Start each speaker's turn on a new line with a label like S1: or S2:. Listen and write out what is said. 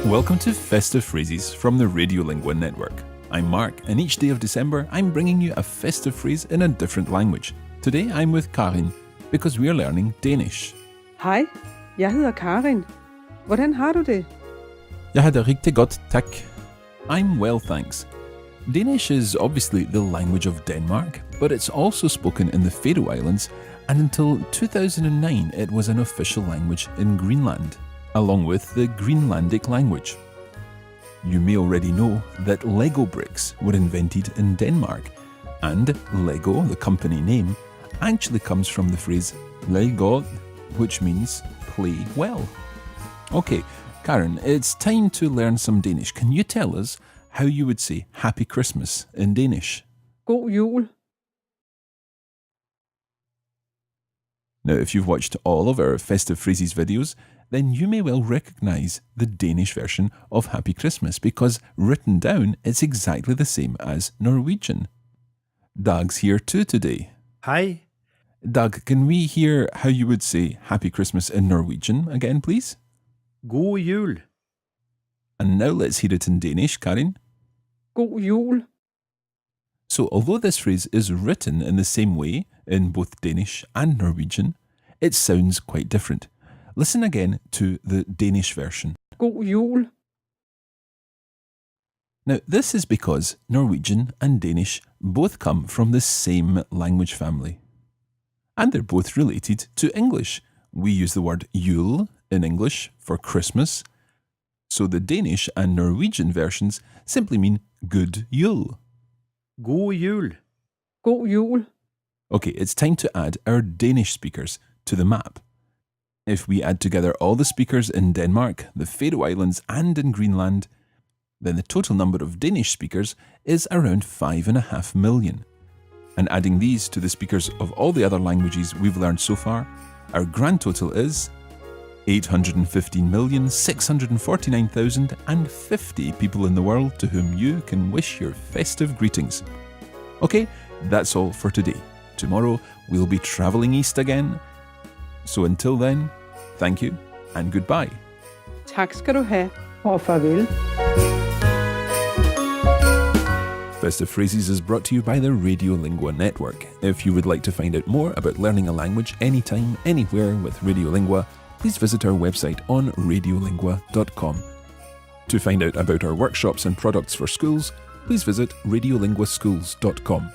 S1: Welcome to Festive Phrases from the Radiolingua Network. I'm Mark, and each day of December I'm bringing you a festive phrase in a different language. Today I'm with Karin, because we are learning Danish.
S2: Hej, jeg hedder Karin. Hvordan har du det?
S1: Jeg har det rigtig godt, tak. I'm well, thanks. Danish is obviously the language of Denmark, but it's also spoken in the Faroe Islands, and until 2009 it was an official language in Greenland, along with the Greenlandic language. You may already know that Lego bricks were invented in Denmark, and Lego, the company name, actually comes from the phrase "leg godt," which means play well. Okay, Karen, it's time to learn some Danish. Can you tell us how you would say Happy Christmas in Danish?
S2: God jul.
S1: Now, if you've watched all of our Festive Phrases videos, then you may well recognise the Danish version of Happy Christmas, because written down it's exactly the same as Norwegian. Dag's here too today.
S3: Hej.
S1: Dag, can we hear how you would say Happy Christmas in Norwegian again, please?
S3: God jul.
S1: And now let's hear it in Danish, Karin.
S2: God jul.
S1: So although this phrase is written in the same way in both Danish and Norwegian, it sounds quite different. Listen again to the Danish version.
S2: God jul.
S1: Now, this is because Norwegian and Danish both come from the same language family. And they're both related to English. We use the word Jul in English for Christmas. So the Danish and Norwegian versions simply mean good Jul.
S3: God jul.
S2: God jul.
S1: Okay, it's time to add our Danish speakers to the map. If we add together all the speakers in Denmark, the Faroe Islands and in Greenland, then the total number of Danish speakers is around 5.5 million. And adding these to the speakers of all the other languages we've learned so far, our grand total is 815,649,050 people in the world to whom you can wish your festive greetings. Okay, that's all for today. Tomorrow we'll be travelling east again. So until then, thank you and goodbye.
S2: Tak skal du have, og farvel.
S1: Festive Phrases is brought to you by the Radiolingua Network. If you would like to find out more about learning a language anytime, anywhere with Radiolingua, please visit our website on radiolingua.com. To find out about our workshops and products for schools, please visit radiolinguaschools.com.